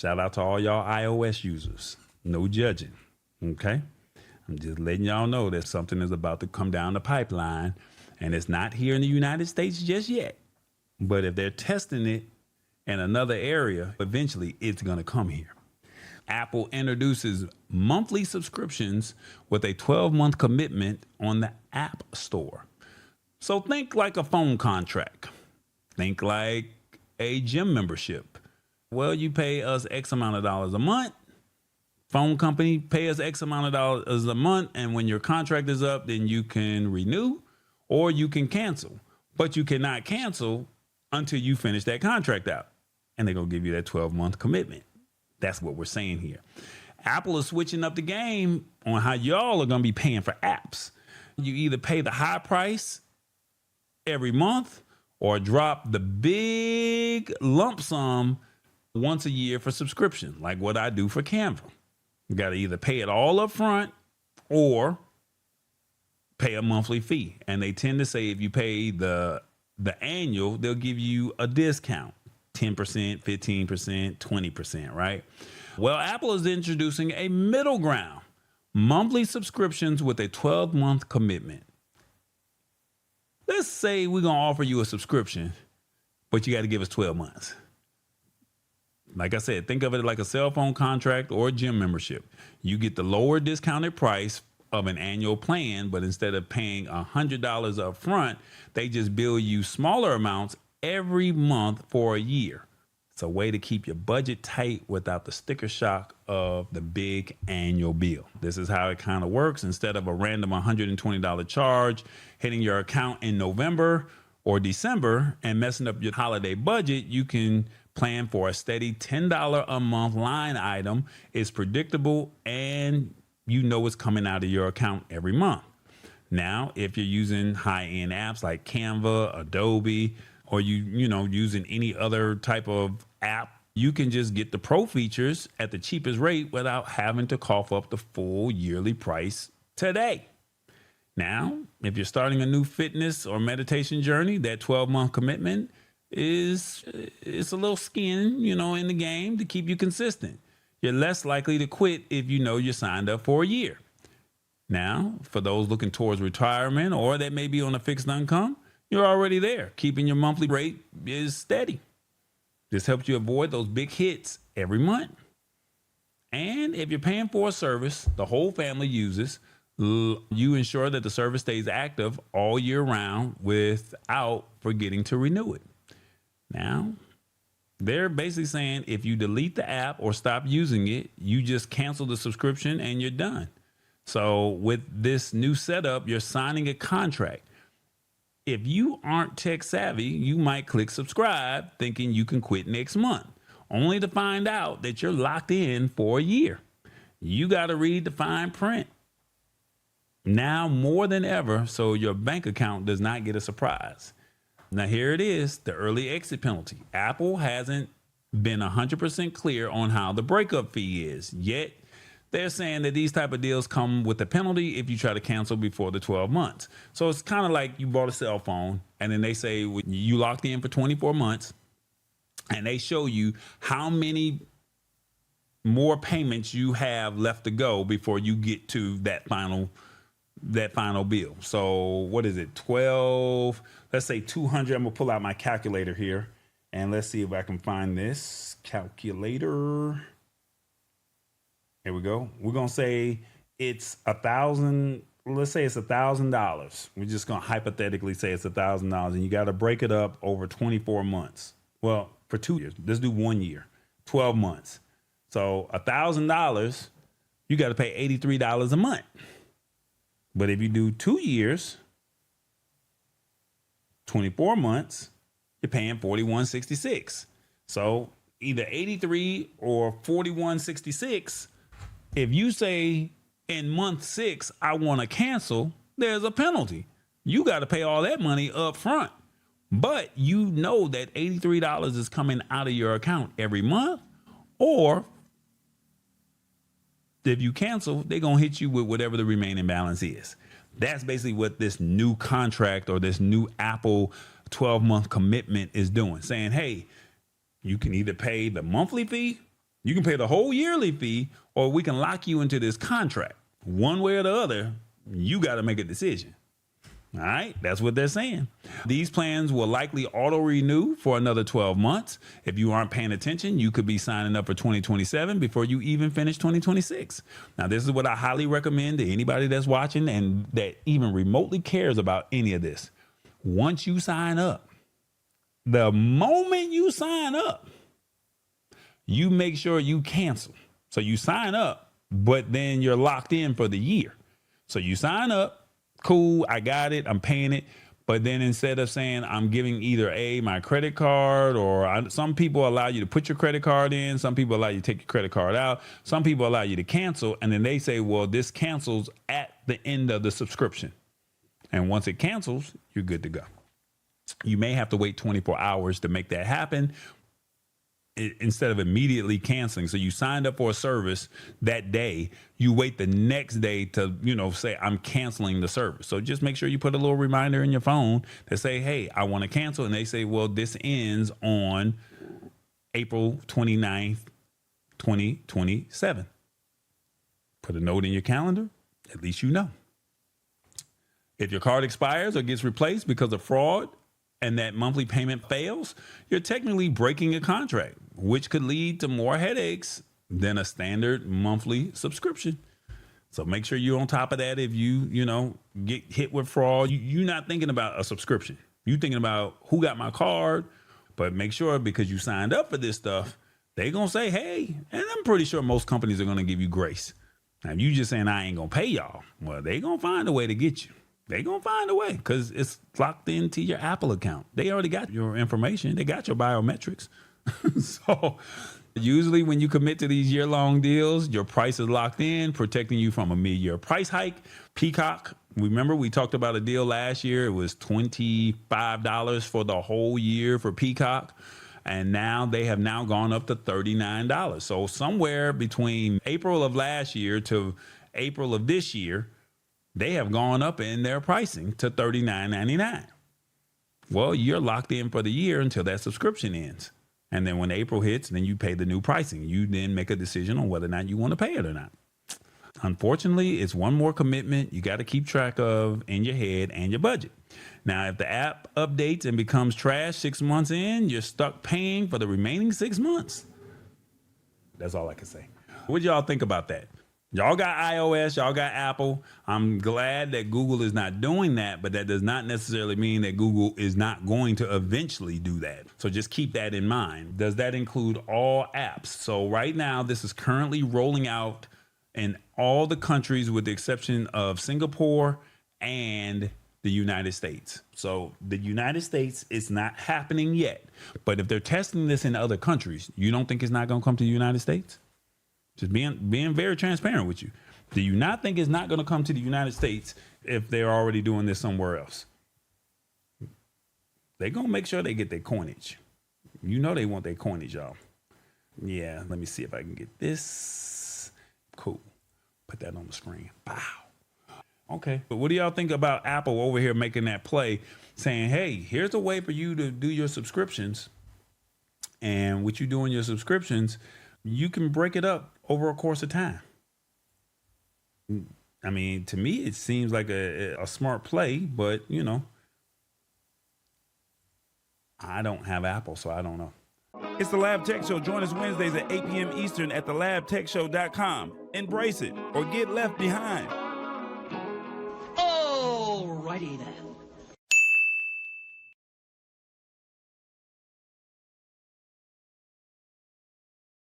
Shout out to all y'all iOS users. No judging. Okay. I'm just letting y'all know that something is about to come down the pipeline, and it's not here in the United States just yet. But if they're testing it in another area, eventually it's going to come here. Apple introduces monthly subscriptions with a 12-month commitment on the App Store. So think like a phone contract. Think like a gym membership. Well, you pay us X amount of dollars a month. Phone company pay us X amount of dollars a month. And when your contract is up, then you can renew or you can cancel. But you cannot cancel until you finish that contract out. And they're going to give you that 12-month commitment. That's what we're saying here. Apple is switching up the game on how y'all are going to be paying for apps. You either pay the high price every month or drop the big lump sum once a year for subscription, like what I do for Canva. You got to either pay it all up front or pay a monthly fee. And they tend to say if you pay the annual, they'll give you a discount. 10%, 15%, 20%, right? Well, Apple is introducing a middle ground, monthly subscriptions with a 12-month commitment. Let's say we're going to offer you a subscription, but you got to give us 12 months. Like I said, think of it like a cell phone contract or a gym membership. You get the lower discounted price of an annual plan, but instead of paying $100 up front, they just bill you smaller amounts every month for a year. It's a way to keep your budget tight without the sticker shock of the big annual bill. This is how it kind of works. Instead of a random $120 charge hitting your account in November or December and messing up your holiday budget, you can plan for a steady $10 a month line item. It's predictable and you know it's coming out of your account every month. Now, if you're using high-end apps like Canva, Adobe, or using any other type of app, you can just get the pro features at the cheapest rate without having to cough up the full yearly price today. Now, if you're starting a new fitness or meditation journey, that 12-month commitment it's a little skin, in the game to keep you consistent. You're less likely to quit if you know you're signed up for a year. Now, for those looking towards retirement or that may be on a fixed income, you're already there. Keeping your monthly rate is steady. This helps you avoid those big hits every month. And if you're paying for a service the whole family uses, you ensure that the service stays active all year round without forgetting to renew it. Now, they're basically saying if you delete the app or stop using it, you just cancel the subscription and you're done. So with this new setup, you're signing a contract. If you aren't tech savvy, you might click subscribe thinking you can quit next month, only to find out that you're locked in for a year. You got to read the fine print now more than ever, so your bank account does not get a surprise. Now, here it is, the early exit penalty. Apple hasn't been 100% clear on how the breakup fee is, yet they're saying that these type of deals come with a penalty if you try to cancel before the 12 months. So it's kind of like you bought a cell phone and then they say you locked in for 24 months and they show you how many more payments you have left to go before you get to that final bill. So what is it? 12, let's say 200. I'm gonna pull out my calculator here and let's see if I can find this calculator. Here we go. We're going to say it's $1,000. Let's say it's $1,000. We're just going to hypothetically say it's $1,000 and you got to break it up over 24 months. Well, for 2 years, let's do 1 year, 12 months. So $1,000, you got to pay $83 a month. But if you do 2 years, 24 months, you're paying $41.66. So either 83 or $41.66. If you say in month 6, I want to cancel, there's a penalty. You got to pay all that money up front. But you know that $83 is coming out of your account every month. Or if you cancel, they're going to hit you with whatever the remaining balance is. That's basically what this new contract or this new Apple 12-month commitment is doing. Saying, hey, you can either pay the monthly fee You can pay the whole yearly fee, or we can lock you into this contract. One way or the other, you got to make a decision. All right, that's what they're saying. These plans will likely auto-renew for another 12 months. If you aren't paying attention, you could be signing up for 2027 before you even finish 2026. Now, this is what I highly recommend to anybody that's watching and that even remotely cares about any of this. Once you sign up, the moment you sign up, you make sure you cancel. So you sign up, but then you're locked in for the year. So you sign up. Cool, I got it, I'm paying it. But then instead of saying I'm giving either my credit card, or some people allow you to put your credit card in, some people allow you to take your credit card out, some people allow you to cancel, and then they say, well, this cancels at the end of the subscription. And once it cancels, you're good to go. You may have to wait 24 hours to make that happen, instead of immediately canceling. So you signed up for a service that day, you wait the next day to, say I'm canceling the service. So just make sure you put a little reminder in your phone to say, hey, I want to cancel. And they say, well, this ends on April 29th, 2027. Put a note in your calendar. At least you know. If your card expires or gets replaced because of fraud, and that monthly payment fails, you're technically breaking a contract, which could lead to more headaches than a standard monthly subscription. So make sure you're on top of that. If you get hit with fraud, you're not thinking about a subscription. You're thinking about who got my card. But make sure, because you signed up for this stuff, they're going to say, hey, and I'm pretty sure most companies are going to give you grace. Now, if you just saying I ain't going to pay y'all, well, they're going to find a way to get you. They're going to find a way because it's locked into your Apple account. They already got your information. They got your biometrics. So usually when you commit to these year-long deals, your price is locked in, protecting you from a mid-year price hike. Peacock, remember we talked about a deal last year. It was $25 for the whole year for Peacock. And now they have now gone up to $39. So somewhere between April of last year to April of this year, they have gone up in their pricing to $39.99. Well, you're locked in for the year until that subscription ends. And then when April hits, then you pay the new pricing. You then make a decision on whether or not you want to pay it or not. Unfortunately, it's one more commitment you got to keep track of in your head and your budget. Now, if the app updates and becomes trash 6 months in, you're stuck paying for the remaining 6 months. That's all I can say. What y'all think about that? Y'all got iOS, y'all got Apple. I'm glad that Google is not doing that, but that does not necessarily mean that Google is not going to eventually do that. So just keep that in mind. Does that include all apps? So right now, this is currently rolling out in all the countries with the exception of Singapore and the United States. So the United States is not happening yet. But if they're testing this in other countries, you don't think it's not going to come to the United States? Just being very transparent with you. Do you not think it's not going to come to the United States if they're already doing this somewhere else? They're going to make sure they get their coinage. You know they want their coinage, y'all. Yeah, let me see if I can get this. Cool. Put that on the screen. Wow. Okay. But what do y'all think about Apple over here making that play, saying, hey, here's a way for you to do your subscriptions. And what you do in your subscriptions, you can break it up over a course of time. I mean, to me, it seems like a smart play, but, I don't have Apple, so I don't know. It's the Lab Tech Show. Join us Wednesdays at 8 p.m. Eastern at thelabtechshow.com. Embrace it or get left behind. Alrighty then.